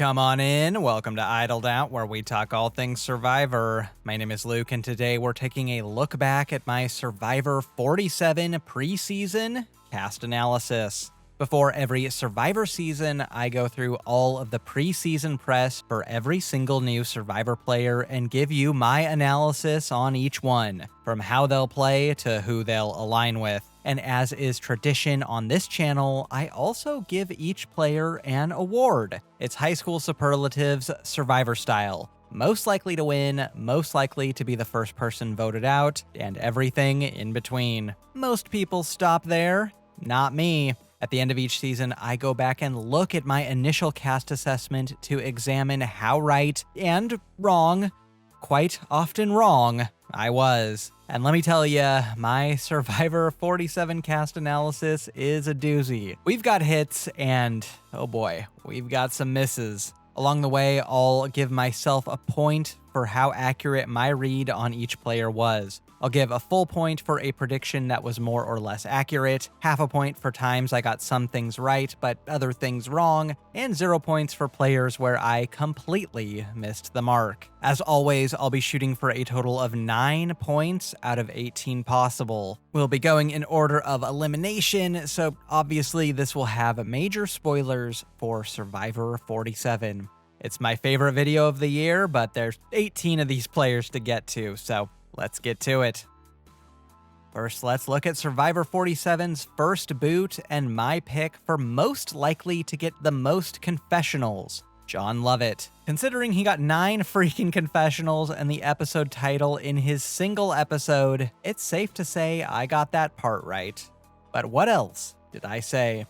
Come on in. Welcome to Idled Out, where we talk all things Survivor. My name is Luke, and today we're taking a look back at my Survivor 47 preseason cast analysis. Before every Survivor season, I go through all of the preseason press for every single new Survivor player and give you my analysis on each one, from how they'll play to who they'll align with. And as is tradition on this channel, I also give each player an award. It's high school superlatives, Survivor style. Most likely to win, most likely to be the first person voted out, and everything in between. Most people stop there, not me. At the end of each season, I go back and look at my initial cast assessment to examine how right and wrong, quite often wrong, I was. And let me tell you, my Survivor 47 cast analysis is a doozy. We've got hits and, oh boy, we've got some misses. Along the way, I'll give myself a point for how accurate my read on each player was. I'll give a full point for a prediction that was more or less accurate, half a point for times I got some things right but other things wrong, and 0 points for players where I completely missed the mark. As always, I'll be shooting for a total of 9 points out of 18 possible. We'll be going in order of elimination, so obviously this will have major spoilers for Survivor 47. It's my favorite video of the year, but there's 18 of these players to get to, so let's get to it. First, let's look at Survivor 47's first boot and my pick for most likely to get the most confessionals, John Lovett. Considering he got 9 freaking confessionals and the episode title in his single episode, it's safe to say I got that part right. But what else did I say?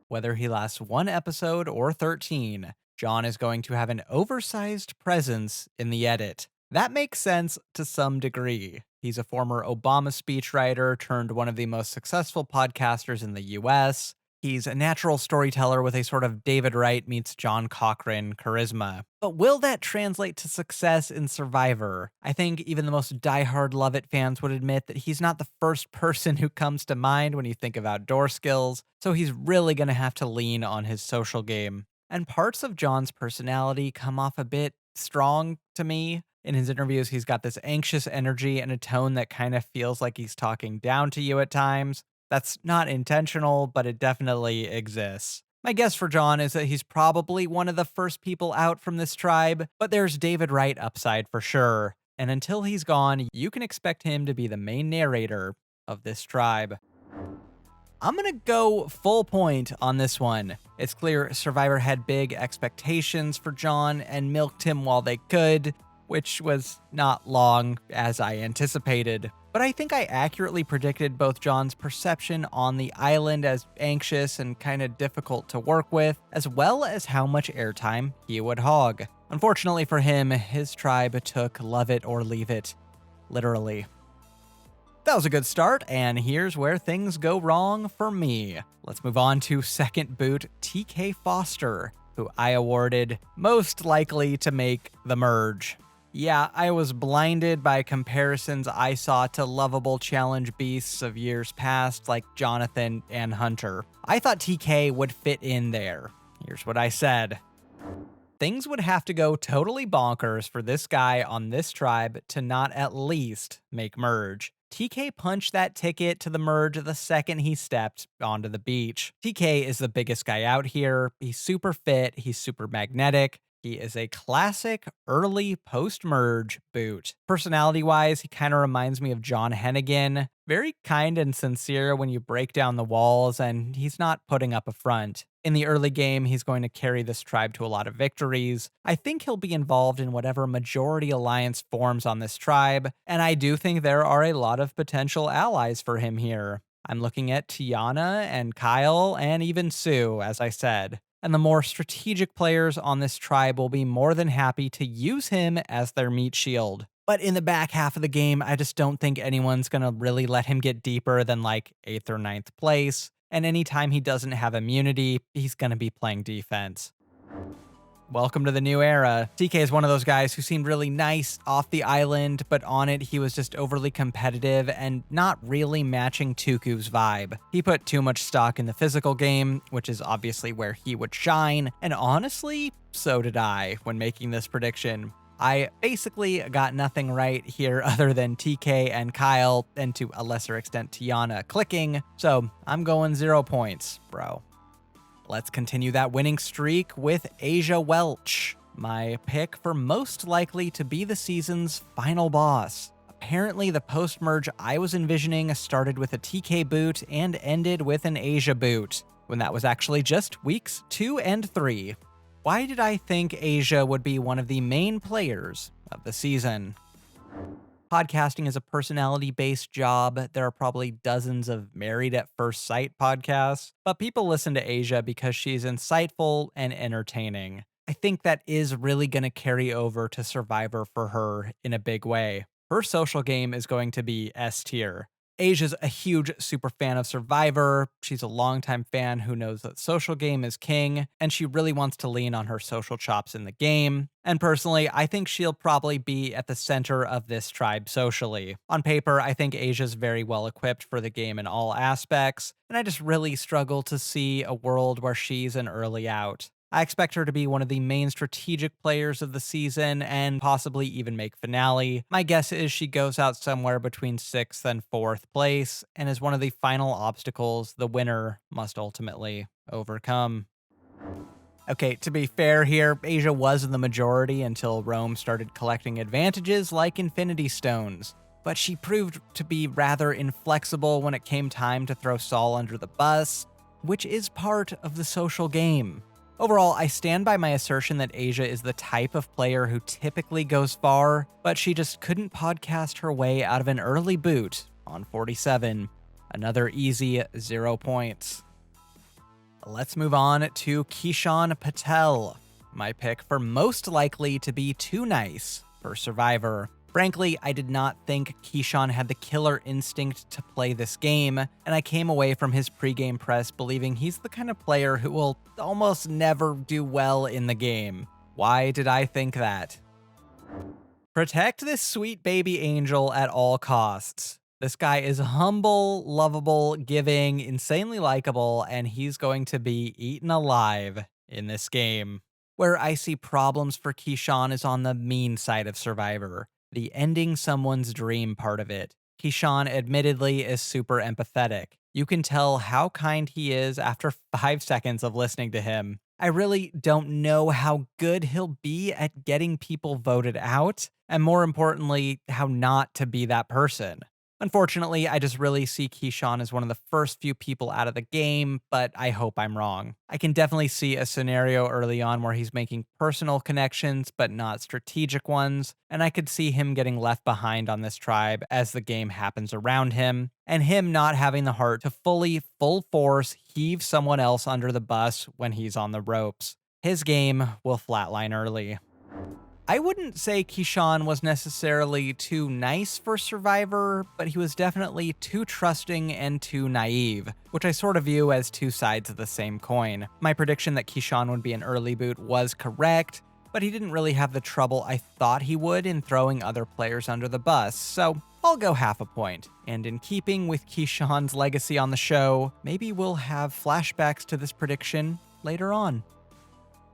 Whether he lasts 1 episode or 13, John is going to have an oversized presence in the edit. That makes sense to some degree. He's a former Obama speechwriter turned one of the most successful podcasters in the US. He's a natural storyteller with a sort of David Wright meets John Cochran charisma. But will that translate to success in Survivor? I think even the most diehard Lovett fans would admit that he's not the first person who comes to mind when you think of outdoor skills, so he's really going to have to lean on his social game. And parts of John's personality come off a bit strong to me. In his interviews, he's got this anxious energy and a tone that kind of feels like he's talking down to you at times. That's not intentional, but it definitely exists. My guess for John is that he's probably one of the first people out from this tribe, but there's David Wright upside for sure. And until he's gone, you can expect him to be the main narrator of this tribe. I'm gonna go full point on this one. It's clear Survivor had big expectations for John and milked him while they could, which was not long as I anticipated. But I think I accurately predicted both John's perception on the island as anxious and kind of difficult to work with, as well as how much airtime he would hog. Unfortunately for him, his tribe took love it or leave it, literally. That was a good start, and here's where things go wrong for me. Let's move on to second boot, TK Foster, who I awarded most likely to make the merge. Yeah, I was blinded by comparisons I saw to lovable challenge beasts of years past like Jonathan and Hunter. I thought TK would fit in there. Here's what I said. Things would have to go totally bonkers for this guy on this tribe to not at least make merge. TK punched that ticket to the merge the second he stepped onto the beach. TK is the biggest guy out here. He's super fit. He's super magnetic. He is a classic early post-merge boot. Personality-wise, he kind of reminds me of John Hennigan. Very kind and sincere when you break down the walls, and he's not putting up a front. In the early game, he's going to carry this tribe to a lot of victories. I think he'll be involved in whatever majority alliance forms on this tribe, and I do think there are a lot of potential allies for him here. I'm looking at Tiyana and Kyle and even Sue, as I said. And the more strategic players on this tribe will be more than happy to use him as their meat shield. But in the back half of the game, I just don't think anyone's going to really let him get deeper than like 8th or 9th place. And anytime he doesn't have immunity, he's going to be playing defense. Welcome to the new era. TK is one of those guys who seemed really nice off the island, but on it he was just overly competitive and not really matching Tuku's vibe. He put too much stock in the physical game, which is obviously where he would shine, and honestly, so did I when making this prediction. I basically got nothing right here other than TK and Kyle, and to a lesser extent Tiyana clicking, so I'm going 0 points, bro. Let's continue that winning streak with Aysha Welch, my pick for most likely to be the season's final boss. Apparently, the post-merge I was envisioning started with a TK boot and ended with an Aysha boot, when that was actually just weeks 2 and 3. Why did I think Aysha would be one of the main players of the season? Podcasting is a personality-based job. There are probably dozens of Married at First Sight podcasts, but people listen to Aysha because she's insightful and entertaining. I think that is really going to carry over to Survivor for her in a big way. Her social game is going to be S tier. Aysha's a huge super fan of Survivor. She's a longtime fan who knows that social game is king, and she really wants to lean on her social chops in the game. And personally, I think she'll probably be at the center of this tribe socially. On paper, I think Aysha's very well equipped for the game in all aspects, and I just really struggle to see a world where she's an early out. I expect her to be one of the main strategic players of the season and possibly even make finale. My guess is she goes out somewhere between 6th and 4th place and is one of the final obstacles the winner must ultimately overcome. Okay, to be fair here, Aysha was in the majority until Rome started collecting advantages like Infinity Stones. But she proved to be rather inflexible when it came time to throw Saul under the bus, which is part of the social game. Overall, I stand by my assertion that Aysha is the type of player who typically goes far, but she just couldn't podcast her way out of an early boot on 47. Another easy 0 points. Let's move on to Kishan Patel, my pick for most likely to be too nice for Survivor. Frankly, I did not think Kishan had the killer instinct to play this game, and I came away from his pregame press believing he's the kind of player who will almost never do well in the game. Why did I think that? Protect this sweet baby angel at all costs. This guy is humble, lovable, giving, insanely likable, and he's going to be eaten alive in this game. Where I see problems for Kishan is on the mean side of Survivor. The ending someone's dream part of it. Kishan admittedly is super empathetic. You can tell how kind he is after 5 seconds of listening to him. I really don't know how good he'll be at getting people voted out, and more importantly, how not to be that person. Unfortunately, I just really see Kishan as one of the first few people out of the game, but I hope I'm wrong. I can definitely see a scenario early on where he's making personal connections, but not strategic ones, and I could see him getting left behind on this tribe as the game happens around him, and him not having the heart to full force heave someone else under the bus when he's on the ropes. His game will flatline early. I wouldn't say Kishan was necessarily too nice for Survivor, but he was definitely too trusting and too naive, which I sort of view as two sides of the same coin. My prediction that Kishan would be an early boot was correct, but he didn't really have the trouble I thought he would in throwing other players under the bus, so I'll go half a point. And in keeping with Kishan's legacy on the show, maybe we'll have flashbacks to this prediction later on.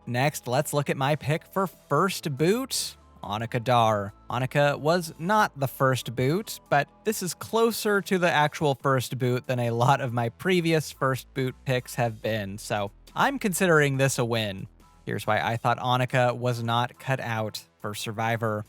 Next, let's look at my pick for first boot, Anika Dar. Anika was not the first boot, but this is closer to the actual first boot than a lot of my previous first boot picks have been, so I'm considering this a win. Here's why I thought Anika was not cut out for Survivor.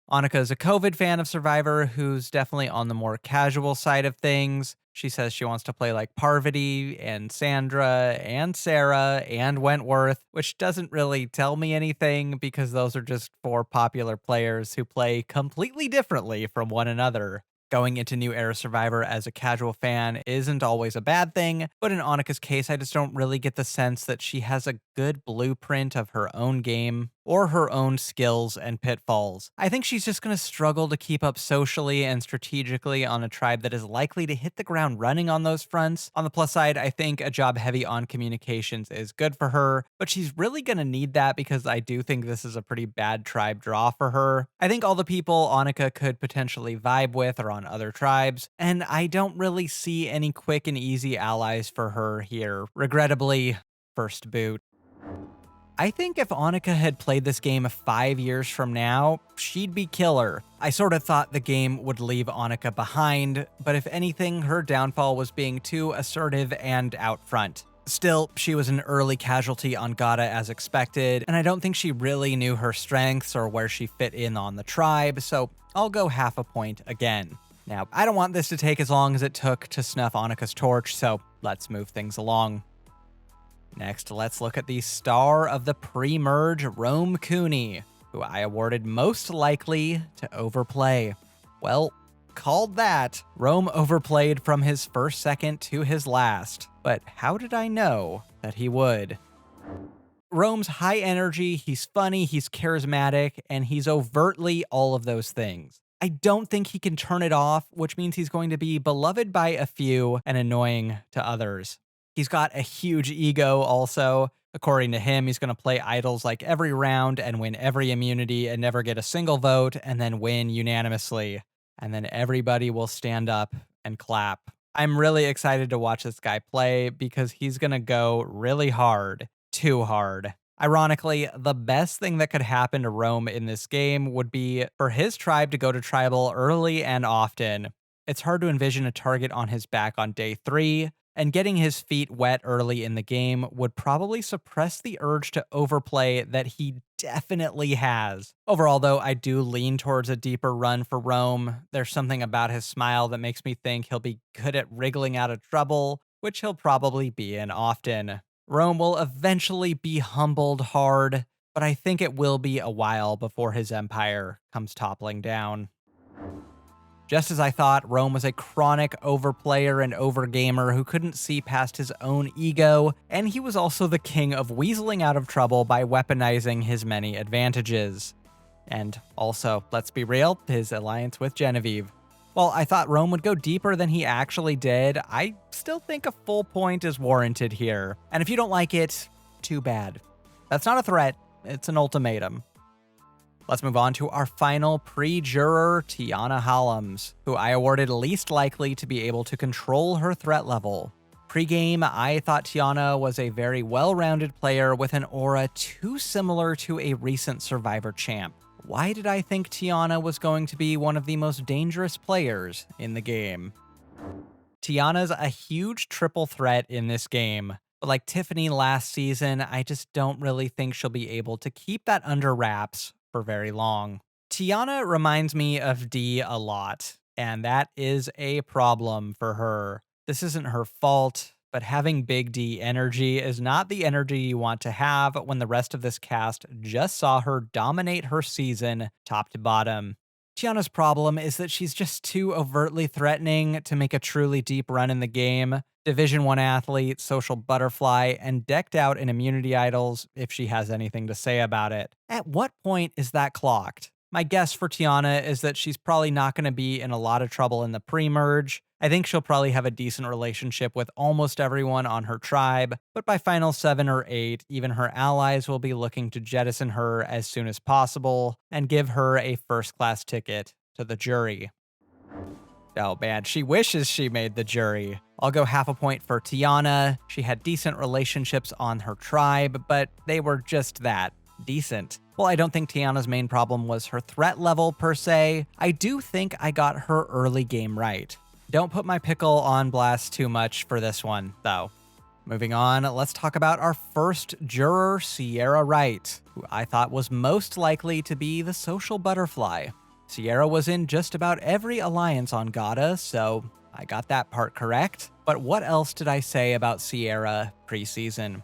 Anika is a COVID fan of Survivor who's definitely on the more casual side of things. She says she wants to play like Parvati and Sandra and Sarah and Wentworth, which doesn't really tell me anything because those are just 4 popular players who play completely differently from one another. Going into New Era Survivor as a casual fan isn't always a bad thing, but in Anika's case, I just don't really get the sense that she has a good blueprint of her own game or her own skills and pitfalls. I think she's just going to struggle to keep up socially and strategically on a tribe that is likely to hit the ground running on those fronts. On the plus side, I think a job heavy on communications is good for her, but she's really going to need that because I do think this is a pretty bad tribe draw for her. I think all the people Anika could potentially vibe with are on other tribes, and I don't really see any quick and easy allies for her here. Regrettably, first boot. I think if Anika had played this game 5 years from now, she'd be killer. I sort of thought the game would leave Anika behind, but if anything, her downfall was being too assertive and out front. Still, she was an early casualty on Gata as expected, and I don't think she really knew her strengths or where she fit in on the tribe, so I'll go half a point again. Now, I don't want this to take as long as it took to snuff Anika's torch, so let's move things along. Next, let's look at the star of the pre-merge, Rome Cooney, who I awarded most likely to overplay. Well, called that. Rome overplayed from his first second to his last, but how did I know that he would? Rome's high energy, he's funny, he's charismatic, and he's overtly all of those things. I don't think he can turn it off, which means he's going to be beloved by a few and annoying to others. He's got a huge ego also. According to him, he's going to play idols like every round and win every immunity and never get a single vote and then win unanimously. And then everybody will stand up and clap. I'm really excited to watch this guy play because he's going to go really hard. Too hard. Ironically, the best thing that could happen to Rome in this game would be for his tribe to go to tribal early and often. It's hard to envision a target on his back on day 3, and getting his feet wet early in the game would probably suppress the urge to overplay that he definitely has. Overall, though, I do lean towards a deeper run for Rome. There's something about his smile that makes me think he'll be good at wriggling out of trouble, which he'll probably be in often. Rome will eventually be humbled hard, but I think it will be a while before his empire comes toppling down. Just as I thought, Rome was a chronic overplayer and overgamer who couldn't see past his own ego, and he was also the king of weaseling out of trouble by weaponizing his many advantages. And also, let's be real, his alliance with Genevieve. While I thought Rome would go deeper than he actually did, I still think a full point is warranted here. And if you don't like it, too bad. That's not a threat, it's an ultimatum. Let's move on to our final pre-juror, Tiyana Hollums, who I awarded least likely to be able to control her threat level. Pre-game, I thought Tiyana was a very well-rounded player with an aura too similar to a recent Survivor champ. Why did I think Tiyana was going to be one of the most dangerous players in the game? Tiyana's a huge triple threat in this game, but like Tiffany last season, I just don't really think she'll be able to keep that under wraps for very long. Tiyana reminds me of Dee a lot, and that is a problem for her. This isn't her fault, but having Big D energy is not the energy you want to have when the rest of this cast just saw her dominate her season top to bottom. Tiyana's problem is that she's just too overtly threatening to make a truly deep run in the game. Division 1 athlete, social butterfly, and decked out in immunity idols if she has anything to say about it. At what point is that clocked? My guess for Tiyana is that she's probably not going to be in a lot of trouble in the pre-merge. I think she'll probably have a decent relationship with almost everyone on her tribe, but by Final 7 or 8, even her allies will be looking to jettison her as soon as possible and give her a first-class ticket to the jury. Oh man, she wishes she made the jury. I'll go half a point for Tiyana. She had decent relationships on her tribe, but they were just that, decent. Well, I don't think Tiyana's main problem was her threat level per se. I do think I got her early game right. Don't put my pickle on blast too much for this one, though. Moving on, let's talk about our first juror, Sierra Wright, who I thought was most likely to be the social butterfly. Sierra was in just about every alliance on Gata, so I got that part correct. But what else did I say about Sierra preseason?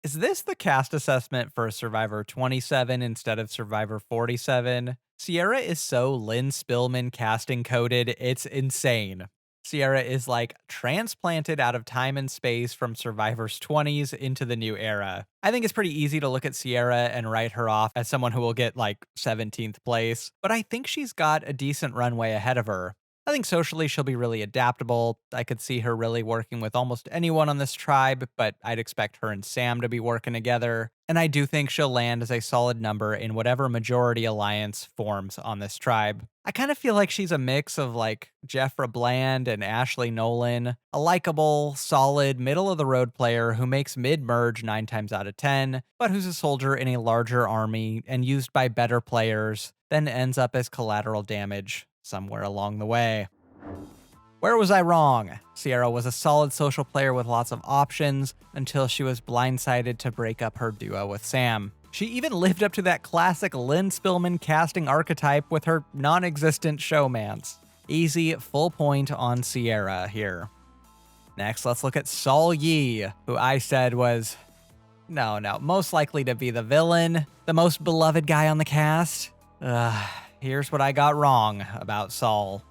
Is this the cast assessment for Survivor 27 instead of Survivor 47? Sierra is so Lynn Spillman casting coded, it's insane. Sierra is like transplanted out of time and space from Survivor's 20s into the new era. I think it's pretty easy to look at Sierra and write her off as someone who will get like 17th place, but I think she's got a decent runway ahead of her. I think socially she'll be really adaptable. I could see her really working with almost anyone on this tribe, but I'd expect her and Sam to be working together. And I do think she'll land as a solid number in whatever majority alliance forms on this tribe. I kind of feel like she's a mix of like Jeffra Bland and Ashley Nolan, a likable, solid, middle of the road player who makes mid merge 9 times out of 10, but who's a soldier in a larger army and used by better players, then ends up as collateral damage somewhere along the way. Where was I wrong? Sierra was a solid social player with lots of options until she was blindsided to break up her duo with Sam. She even lived up to that classic Lynn Spillman casting archetype with her non-existent showmance. Easy, full point on Sierra here. Next, let's look at Sol Yee, who I said was, most likely to be the villain, the most beloved guy on the cast. Here's what I got wrong about Sol.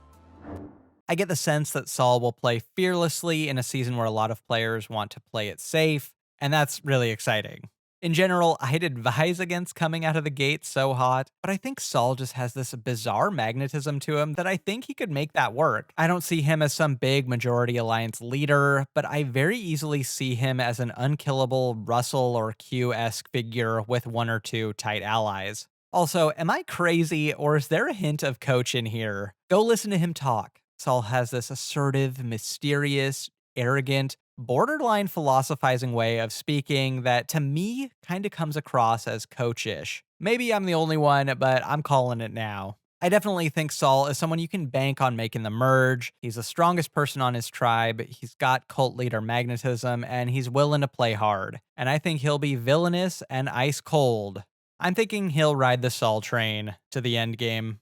I get the sense that Sol will play fearlessly in a season where a lot of players want to play it safe, and that's really exciting. In general, I'd advise against coming out of the gate so hot, but I think Sol just has this bizarre magnetism to him that I think he could make that work. I don't see him as some big majority alliance leader, but I very easily see him as an unkillable Russell or Q-esque figure with one or two tight allies. Also, am I crazy, or is there a hint of Coach in here? Go listen to him talk. Sol has this assertive, mysterious, arrogant, borderline philosophizing way of speaking that to me kind of comes across as coachish. Maybe I'm the only one, but I'm calling it now. I definitely think Sol is someone you can bank on making the merge. He's the strongest person on his tribe, he's got cult leader magnetism, and he's willing to play hard. And I think he'll be villainous and ice cold. I'm thinking he'll ride the Sol train to the end game.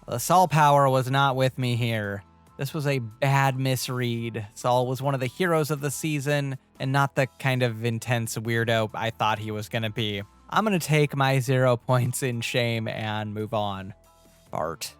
The Sol power was not with me here. This was a bad misread. Sol was one of the heroes of the season, and not the kind of intense weirdo I thought he was going to be. I'm going to take my 0 points in shame and move on. Bart.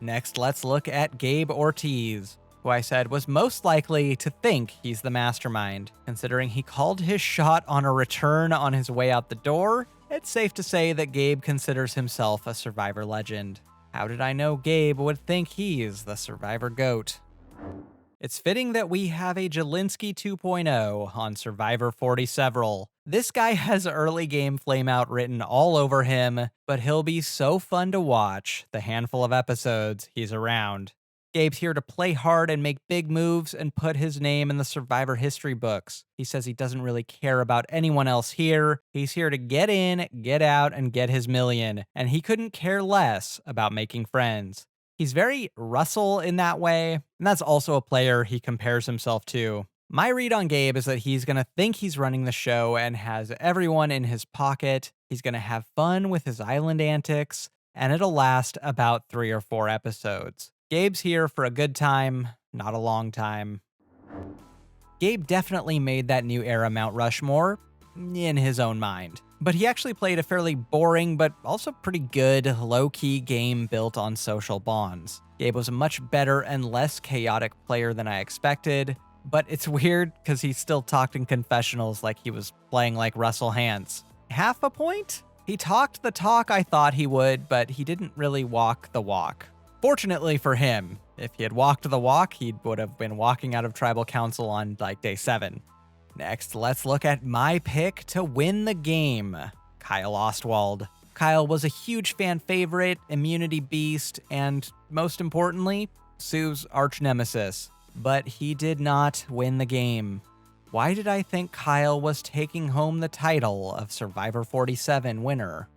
Next, let's look at Gabe Ortiz, who I said was most likely to think he's the mastermind. Considering he called his shot on a return on his way out the door, it's safe to say that Gabe considers himself a Survivor legend. How did I know Gabe would think he's the Survivor GOAT? It's fitting that we have a Jelinski 2.0 on Survivor 40 Several. This guy has early game flameout written all over him, but he'll be so fun to watch the handful of episodes he's around. Gabe's here to play hard and make big moves and put his name in the Survivor history books. He says he doesn't really care about anyone else here. He's here to get in, get out, and get his million, and he couldn't care less about making friends. He's very Russell in that way, and that's also a player he compares himself to. My read on Gabe is that he's going to think he's running the show and has everyone in his pocket. He's going to have fun with his island antics, and it'll last about 3 or 4 episodes. Gabe's here for a good time, not a long time. Gabe definitely made that new era Mount Rushmore in his own mind. But he actually played a fairly boring but also pretty good low-key game built on social bonds. Gabe was a much better and less chaotic player than I expected, but it's weird because he still talked in confessionals like he was playing like Russell Hantz. Half a point? He talked the talk I thought he would, but he didn't really walk the walk. Fortunately for him, if he had walked the walk, he would have been walking out of Tribal Council on like day 7. Next, let's look at my pick to win the game, Kyle Ostwald. Kyle was a huge fan favorite, immunity beast, and most importantly, Sue's arch nemesis. But he did not win the game. Why did I think Kyle was taking home the title of Survivor 47 winner?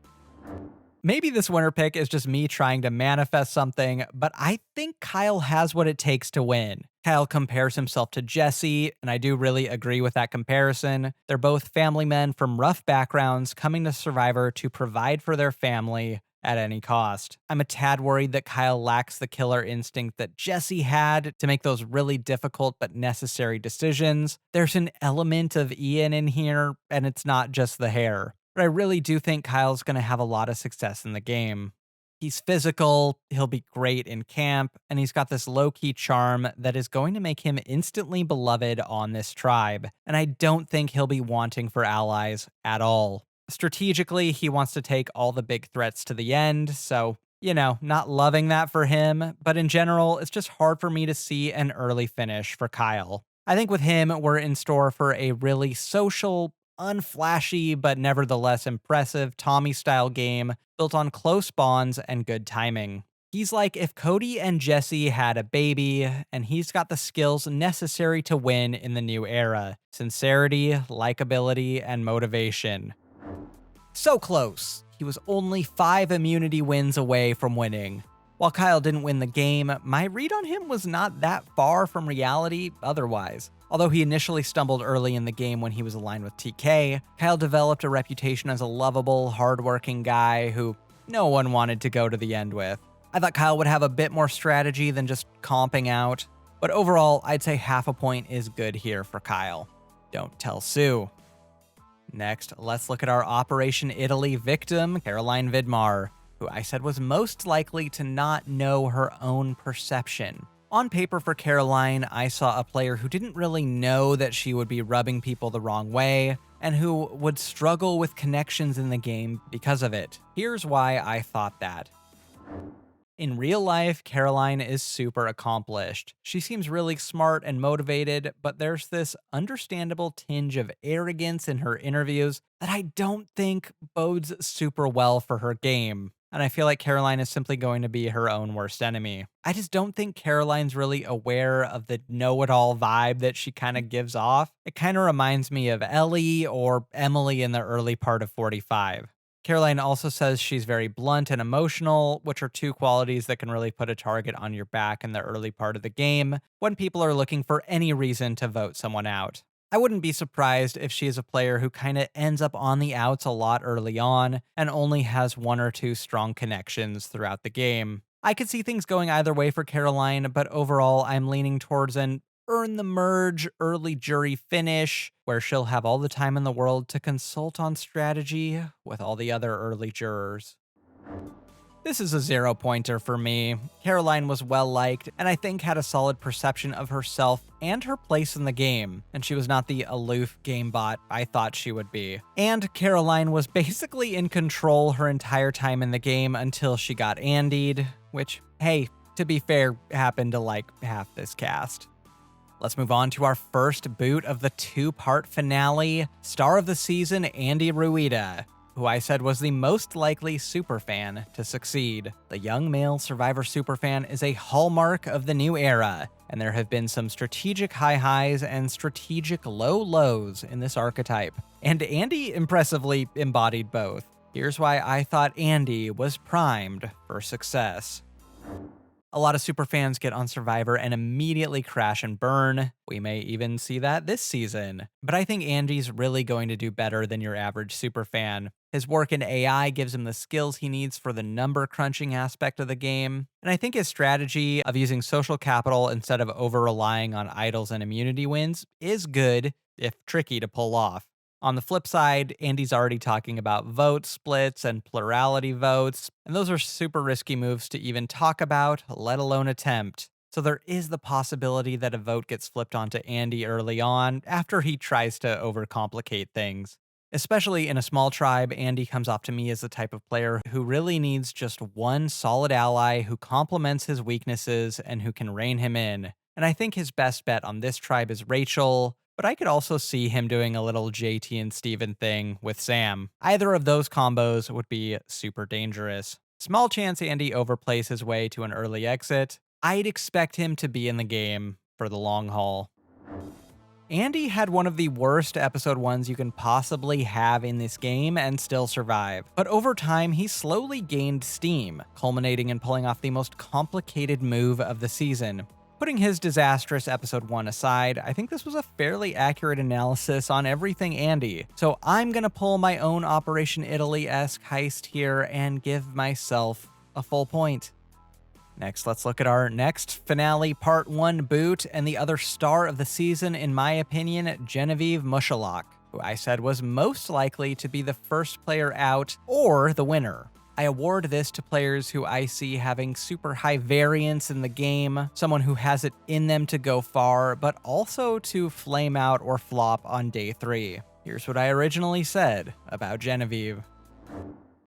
Maybe this winner pick is just me trying to manifest something, but I think Kyle has what it takes to win. Kyle compares himself to Jesse, and I do really agree with that comparison. They're both family men from rough backgrounds coming to Survivor to provide for their family at any cost. I'm a tad worried that Kyle lacks the killer instinct that Jesse had to make those really difficult but necessary decisions. There's an element of Ian in here, and it's not just the hair. But I really do think Kyle's going to have a lot of success in the game. He's physical, he'll be great in camp, and he's got this low-key charm that is going to make him instantly beloved on this tribe, and I don't think he'll be wanting for allies at all. Strategically, he wants to take all the big threats to the end, so, not loving that for him, but in general, it's just hard for me to see an early finish for Kyle. I think with him, we're in store for a really social, unflashy, but nevertheless impressive Tommy-style game built on close bonds and good timing. He's like if Cody and Jesse had a baby, and he's got the skills necessary to win in the new era: sincerity, likability, and motivation. So close. He was only 5 immunity wins away from winning. While Kyle didn't win the game, my read on him was not that far from reality otherwise. Although he initially stumbled early in the game when he was aligned with TK, Kyle developed a reputation as a lovable, hardworking guy who no one wanted to go to the end with. I thought Kyle would have a bit more strategy than just comping out, but overall, I'd say half a point is good here for Kyle. Don't tell Sue. Next, let's look at our Operation Italy victim, Caroline Vidmar, who I said was most likely to not know her own perception. On paper for Caroline, I saw a player who didn't really know that she would be rubbing people the wrong way, and who would struggle with connections in the game because of it. Here's why I thought that. In real life, Caroline is super accomplished. She seems really smart and motivated, but there's this understandable tinge of arrogance in her interviews that I don't think bodes super well for her game. And I feel like Caroline is simply going to be her own worst enemy. I just don't think Caroline's really aware of the know-it-all vibe that she kind of gives off. It kind of reminds me of Ellie or Emily in the early part of 45. Caroline also says she's very blunt and emotional, which are 2 qualities that can really put a target on your back in the early part of the game when people are looking for any reason to vote someone out. I wouldn't be surprised if she is a player who kind of ends up on the outs a lot early on and only has 1 or 2 strong connections throughout the game. I could see things going either way for Caroline, but overall I'm leaning towards an earn the merge early jury finish, where she'll have all the time in the world to consult on strategy with all the other early jurors. This is a 0-pointer for me. Caroline was well-liked, and I think had a solid perception of herself and her place in the game, and she was not the aloof gamebot I thought she would be. And Caroline was basically in control her entire time in the game until she got Andied, which, hey, to be fair, happened to like half this cast. Let's move on to our first boot of the 2-part finale, star of the season Andy Ruida, who I said was the most likely superfan to succeed. The young male Survivor superfan is a hallmark of the new era, and there have been some strategic high highs and strategic low lows in this archetype. And Andy impressively embodied both. Here's why I thought Andy was primed for success. A lot of superfans get on Survivor and immediately crash and burn. We may even see that this season. But I think Andy's really going to do better than your average superfan. His work in AI gives him the skills he needs for the number crunching aspect of the game. And I think his strategy of using social capital instead of over-relying on idols and immunity wins is good, if tricky to pull off. On the flip side, Andy's already talking about vote splits and plurality votes, and those are super risky moves to even talk about, let alone attempt. So there is the possibility that a vote gets flipped onto Andy early on after he tries to overcomplicate things. Especially in a small tribe, Andy comes off to me as the type of player who really needs just one solid ally who complements his weaknesses and who can rein him in. And I think his best bet on this tribe is Rachel, but I could also see him doing a little JT and Steven thing with Sam. Either of those combos would be super dangerous. Small chance Andy overplays his way to an early exit. I'd expect him to be in the game for the long haul. Andy had one of the worst episode 1s you can possibly have in this game and still survive. But over time, he slowly gained steam, culminating in pulling off the most complicated move of the season. Putting his disastrous episode 1 aside, I think this was a fairly accurate analysis on everything Andy. So I'm gonna pull my own Operation Italy-esque heist here and give myself a full point. Next, let's look at our next finale part 1 boot and the other star of the season, in my opinion, Genevieve Mushalak, who I said was most likely to be the first player out or the winner. I award this to players who I see having super high variance in the game, someone who has it in them to go far, but also to flame out or flop on day 3. Here's what I originally said about Genevieve.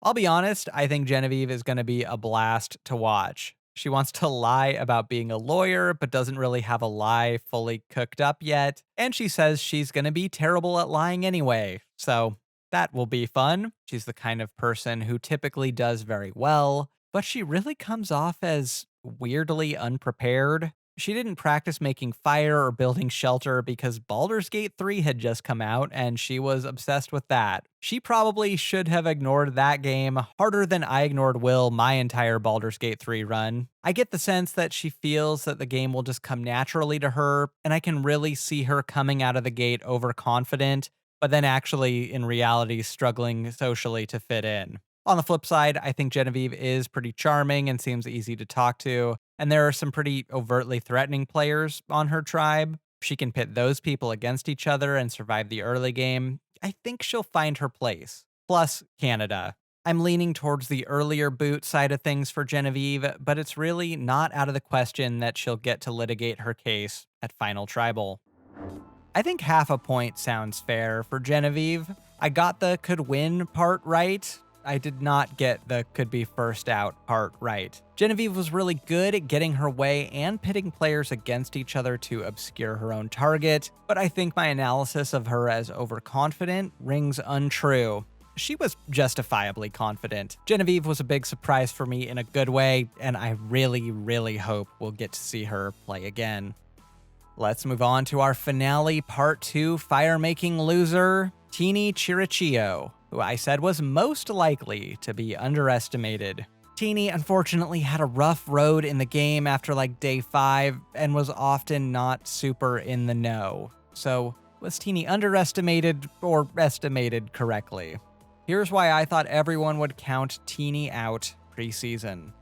I'll be honest, I think Genevieve is going to be a blast to watch. She wants to lie about being a lawyer, but doesn't really have a lie fully cooked up yet. And she says she's going to be terrible at lying anyway. So that will be fun. She's the kind of person who typically does very well, but she really comes off as weirdly unprepared. She didn't practice making fire or building shelter because Baldur's Gate 3 had just come out and she was obsessed with that. She probably should have ignored that game harder than I ignored Will my entire Baldur's Gate 3 run. I get the sense that she feels that the game will just come naturally to her, and I can really see her coming out of the gate overconfident, but then actually in reality struggling socially to fit in. On the flip side, I think Genevieve is pretty charming and seems easy to talk to, and there are some pretty overtly threatening players on her tribe. She can pit those people against each other and survive the early game. I think she'll find her place. Plus, Canada. I'm leaning towards the earlier boot side of things for Genevieve, but it's really not out of the question that she'll get to litigate her case at Final Tribal. I think half a point sounds fair for Genevieve. I got the could win part right. I did not get the could be first out part right. Genevieve was really good at getting her way and pitting players against each other to obscure her own target, but I think my analysis of her as overconfident rings untrue. She was justifiably confident. Genevieve was a big surprise for me in a good way, and I really hope we'll get to see her play again. Let's move on to our finale part 2 fire-making loser, Teeny Chirichio, who I said was most likely to be underestimated. Teeny unfortunately had a rough road in the game after like day 5 and was often not super in the know. So was Teeny underestimated or estimated correctly? Here's why I thought everyone would count Teeny out preseason.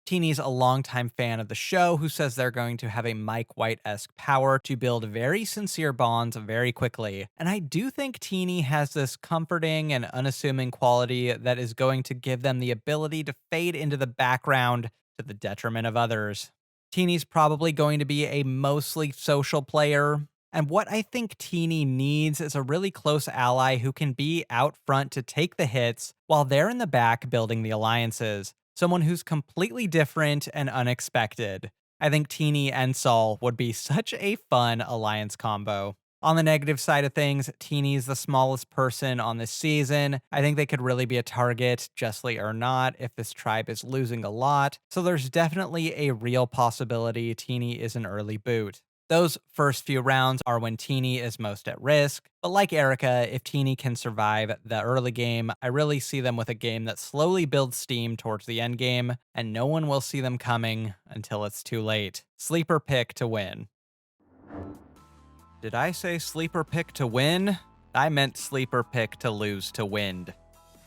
Teeny's a longtime fan of the show who says they're going to have a Mike White-esque power to build very sincere bonds very quickly. And I do think Teeny has this comforting and unassuming quality that is going to give them the ability to fade into the background to the detriment of others. Teeny's probably going to be a mostly social player. And what I think Teeny needs is a really close ally who can be out front to take the hits while they're in the back building the alliances. Someone who's completely different and unexpected. I think Teeny and Saul would be such a fun alliance combo. On the negative side of things, Teeny's the smallest person on this season. I think they could really be a target, justly or not, if this tribe is losing a lot. So there's definitely a real possibility Teeny is an early boot. Those first few rounds are when Teeny is most at risk, but like Erica, if Teeny can survive the early game, I really see them with a game that slowly builds steam towards the end game, and no one will see them coming until it's too late. Sleeper pick to win. Did I say sleeper pick to win? I meant sleeper pick to lose to wind.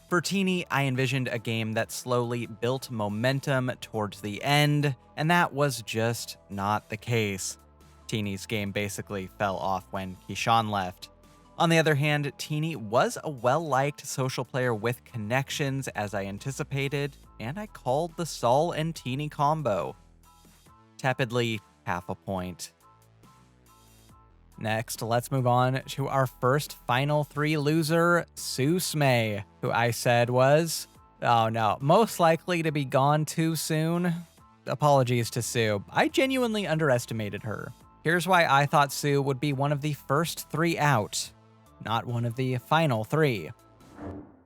For Teeny, I envisioned a game that slowly built momentum towards the end, and that was just not the case. Teeny's game basically fell off when Kishan left. On the other hand, Teeny was a well-liked social player with connections as I anticipated, and I called the Saul and Teeny combo. Tepidly, half a point. Next, let's move on to our first Final 3 loser, Sue Smay, who I said was, most likely to be gone too soon. Apologies to Sue. I genuinely underestimated her. Here's why I thought Sue would be one of the first 3 out, not one of the final 3.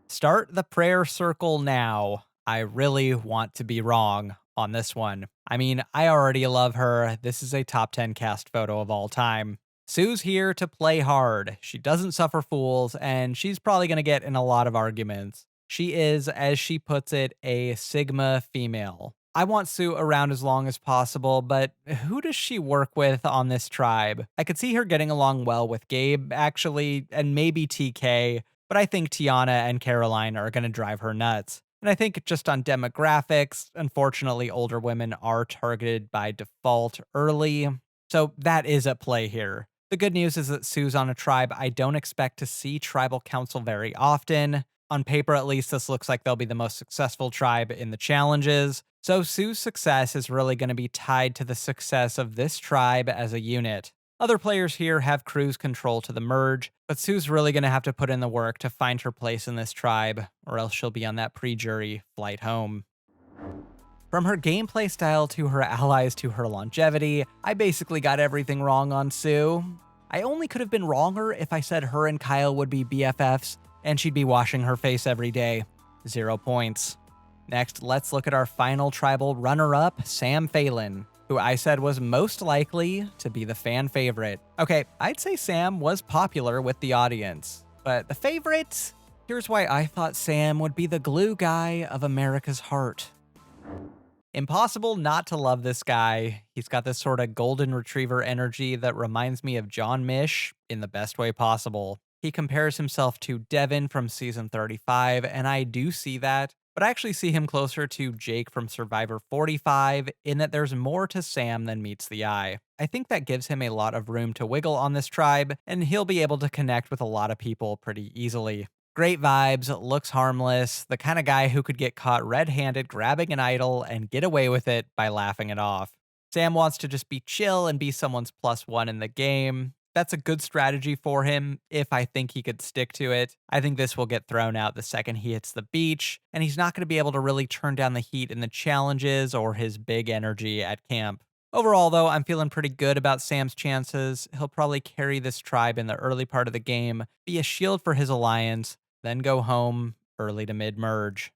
Start the prayer circle now. I really want to be wrong on this one. I mean, I already love her. This is a top 10 cast photo of all time. Sue's here to play hard. She doesn't suffer fools, and she's probably going to get in a lot of arguments. She is, as she puts it, a Sigma female. I want Sue around as long as possible, but who does she work with on this tribe? I could see her getting along well with Gabe, actually, and maybe TK, but I think Tiyana and Caroline are going to drive her nuts. And I think just on demographics, unfortunately, older women are targeted by default early, so that is at play here. The good news is that Sue's on a tribe I don't expect to see tribal council very often. On paper, at least, this looks like they'll be the most successful tribe in the challenges. So Sue's success is really going to be tied to the success of this tribe as a unit. Other players here have cruise control to the merge, but Sue's really going to have to put in the work to find her place in this tribe, or else she'll be on that pre-jury flight home. From her gameplay style to her allies to her longevity, I basically got everything wrong on Sue. I only could have been wronger if I said her and Kyle would be BFFs, and she'd be washing her face every day. 0 points. Next, let's look at our final tribal runner-up, Sam Phelan, who I said was most likely to be the fan favorite. Okay, I'd say Sam was popular with the audience, but the favorite? Here's why I thought Sam would be the glue guy of America's heart. Impossible not to love this guy. He's got this sort of golden retriever energy that reminds me of John Mish in the best way possible. He compares himself to Devin from season 35, and I do see that, but I actually see him closer to Jake from Survivor 45 in that there's more to Sam than meets the eye. I think that gives him a lot of room to wiggle on this tribe, and he'll be able to connect with a lot of people pretty easily. Great vibes, looks harmless, the kind of guy who could get caught red-handed grabbing an idol and get away with it by laughing it off. Sam wants to just be chill and be someone's +1 in the game. That's a good strategy for him if I think he could stick to it. I think this will get thrown out the second he hits the beach, and he's not going to be able to really turn down the heat in the challenges or his big energy at camp. Overall, though, I'm feeling pretty good about Sam's chances. He'll probably carry this tribe in the early part of the game, be a shield for his alliance, then go home early to mid-merge.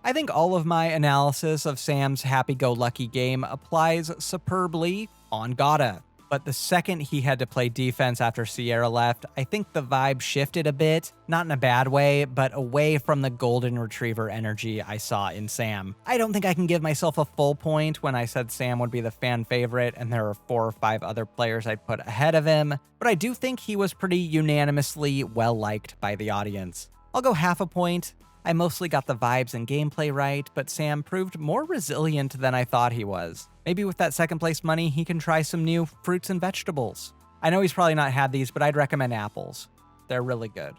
I think all of my analysis of Sam's happy-go-lucky game applies superbly on Gata. But the second he had to play defense after Sierra left, I think the vibe shifted a bit, not in a bad way, but away from the golden retriever energy I saw in Sam. I don't think I can give myself a full point when I said Sam would be the fan favorite and there are 4 or 5 other players I'd put ahead of him, but I do think he was pretty unanimously well-liked by the audience. I'll go half a point. I mostly got the vibes and gameplay right, but Sam proved more resilient than I thought he was. Maybe with that second place money, he can try some new fruits and vegetables. I know he's probably not had these, but I'd recommend apples. They're really good.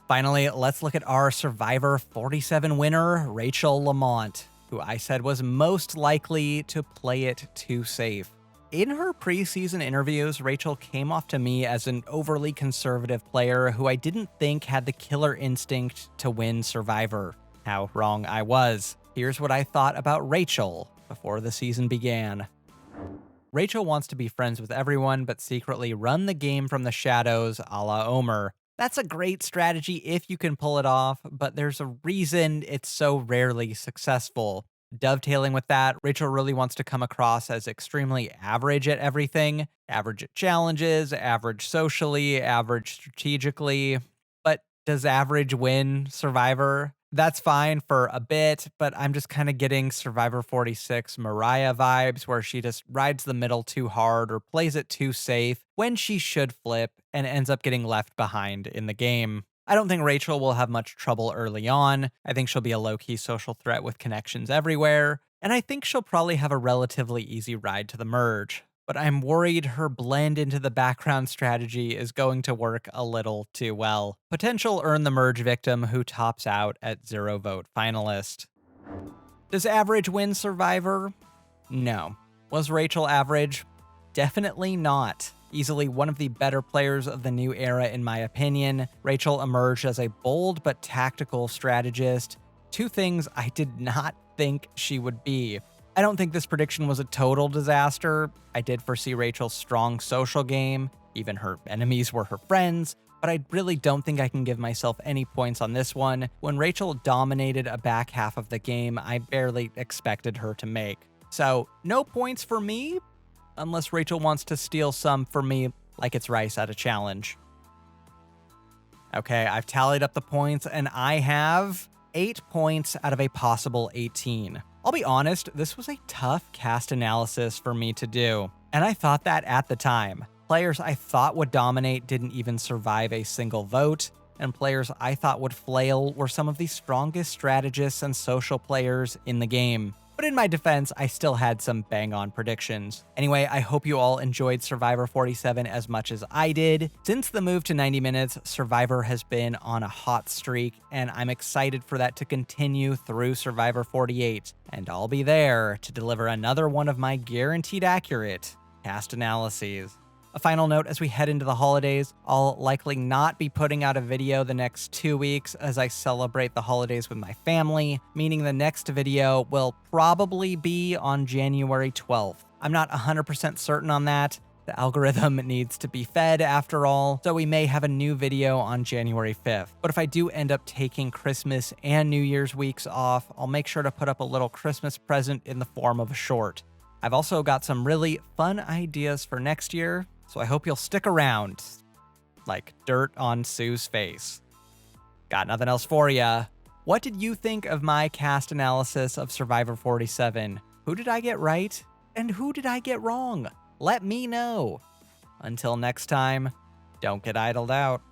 Finally, let's look at our Survivor 47 winner, Rachel Lamont, who I said was most likely to play it too safe. In her preseason interviews, Rachel came off to me as an overly conservative player who I didn't think had the killer instinct to win Survivor. How wrong I was. Here's what I thought about Rachel before the season began. Rachel wants to be friends with everyone, but secretly run the game from the shadows a la Omer. That's a great strategy if you can pull it off, but there's a reason it's so rarely successful. Dovetailing with that, Rachel really wants to come across as extremely average at everything. Average at challenges, average socially, average strategically. But does average win Survivor? That's fine for a bit, but I'm just kind of getting Survivor 46 Mariah vibes where she just rides the middle too hard or plays it too safe when she should flip and ends up getting left behind in the game. I don't think Rachel will have much trouble early on. I think she'll be a low-key social threat with connections everywhere, and I think she'll probably have a relatively easy ride to the merge. But I'm worried her blend into the background strategy is going to work a little too well. Potential earn the merge victim who tops out at 0 vote finalist. Does average win Survivor? No. Was Rachel average? Definitely not. Easily one of the better players of the new era in my opinion, Rachel emerged as a bold but tactical strategist. 2 things I did not think she would be. I don't think this prediction was a total disaster. I did foresee Rachel's strong social game. Even her enemies were her friends. But I really don't think I can give myself any points on this one. When Rachel dominated a back half of the game, I barely expected her to make. So, no points for me, unless Rachel wants to steal some for me like it's rice at a challenge. Okay, I've tallied up the points, and I have 8 points out of a possible 18. I'll be honest, this was a tough cast analysis for me to do, and I thought that at the time. Players I thought would dominate didn't even survive a single vote, and players I thought would flail were some of the strongest strategists and social players in the game. But in my defense, I still had some bang-on predictions. Anyway, I hope you all enjoyed Survivor 47 as much as I did. Since the move to 90 minutes, Survivor has been on a hot streak, and I'm excited for that to continue through Survivor 48. And I'll be there to deliver another one of my guaranteed accurate cast analyses. A final note as we head into the holidays, I'll likely not be putting out a video the next 2 weeks as I celebrate the holidays with my family, meaning the next video will probably be on January 12th. I'm not 100% certain on that. The algorithm needs to be fed after all, so we may have a new video on January 5th. But if I do end up taking Christmas and New Year's weeks off, I'll make sure to put up a little Christmas present in the form of a short. I've also got some really fun ideas for next year, so I hope you'll stick around, like dirt on Sue's face. Got nothing else for ya. What did you think of my cast analysis of Survivor 47? Who did I get right? And who did I get wrong? Let me know. Until next time, don't get idled out.